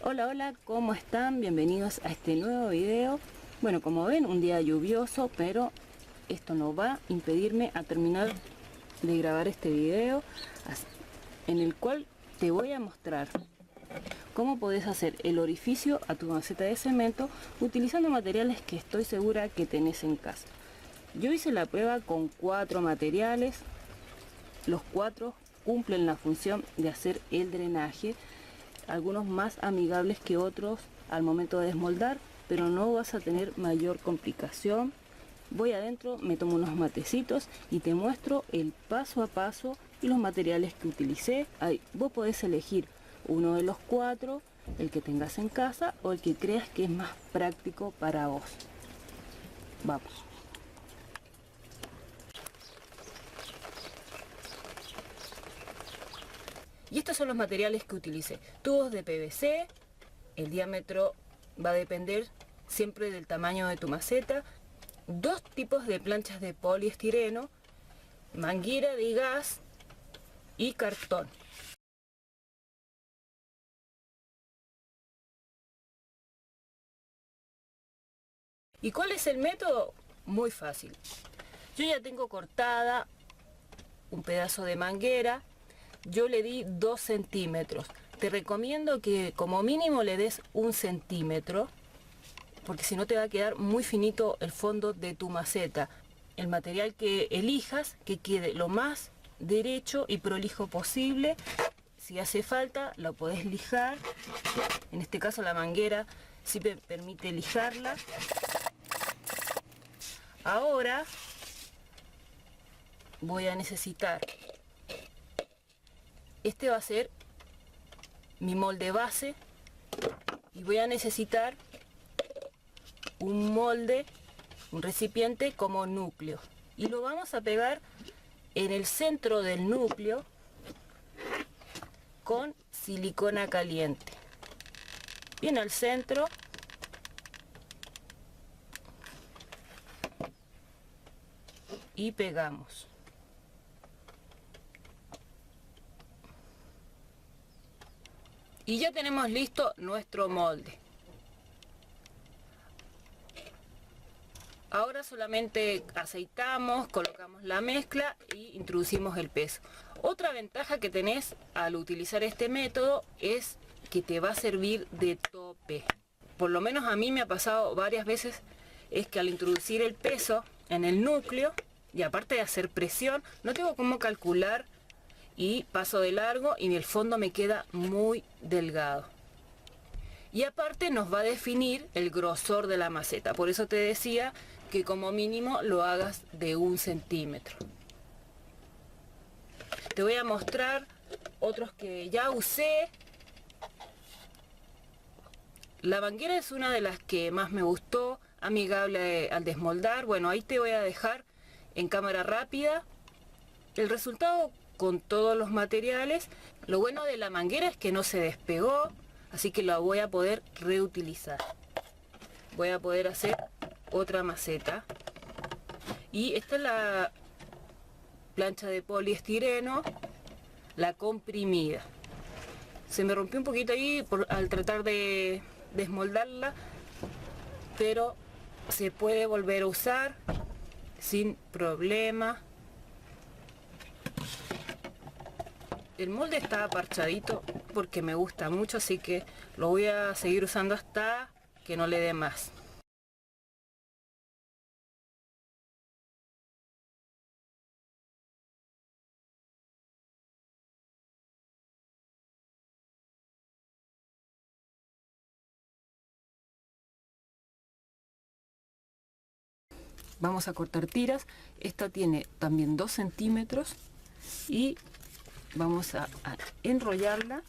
Hola, hola, ¿cómo están? Bienvenidos a este nuevo video. Bueno, como ven, un día lluvioso, pero esto no va a impedirme a terminar de grabar este video, en el cual te voy a mostrar cómo podés hacer el orificio a tu maceta de cemento utilizando materiales que estoy segura que tenés en casa. Yo hice la prueba con 4 materiales, los 4 cumplen la función de hacer el drenaje, algunos más amigables que otros al momento de desmoldar, pero no vas a tener mayor complicación. Voy adentro, me tomo unos matecitos y te muestro el paso a paso y los materiales que utilicé. Ahí, vos podés elegir uno de los 4, el que tengas en casa o el que creas que es más práctico para vos. Vamos. Y estos son los materiales que utilicé. Tubos de PVC, el diámetro va a depender siempre del tamaño de tu maceta. 2 tipos de planchas de poliestireno, manguera de gas y cartón. ¿Y cuál es el método? Muy fácil. Yo ya tengo cortada un pedazo de manguera. Yo le di 2 centímetros. Te recomiendo que como mínimo le des 1 centímetro, porque si no te va a quedar muy finito el fondo de tu maceta. El material que elijas, que quede lo más derecho y prolijo posible. Si hace falta, lo podés lijar. En este caso la manguera sí me permite lijarla. Ahora voy a necesitar, este va a ser mi molde base, y voy a necesitar un molde, un recipiente como núcleo, y lo vamos a pegar en el centro del núcleo con silicona caliente, bien al centro. Y pegamos. Y ya tenemos listo nuestro molde. Ahora solamente aceitamos, colocamos la mezcla y introducimos el peso. Otra ventaja que tenés al utilizar este método es que te va a servir de tope. Por lo menos a mí me ha pasado varias veces, es que al introducir el peso en el núcleo, y aparte de hacer presión, no tengo cómo calcular y paso de largo y el fondo me queda muy delgado. Y aparte nos va a definir el grosor de la maceta. Por eso te decía que como mínimo lo hagas de 1 centímetro. Te voy a mostrar otros que ya usé. La manguera es una de las que más me gustó, amigable al desmoldar. Bueno, ahí te voy a dejar en cámara rápida el resultado con todos los materiales. Lo bueno de la manguera es que no se despegó, así que la voy a poder reutilizar. Voy a poder hacer otra maceta. Y esta es la plancha de poliestireno, la comprimida. Se me rompió un poquito ahí al tratar de desmoldarla, pero se puede volver a usar sin problema. El molde está parchadito porque me gusta mucho, así que lo voy a seguir usando hasta que no le dé más. Vamos a cortar tiras. Esta tiene también 2 centímetros y vamos a enrollarla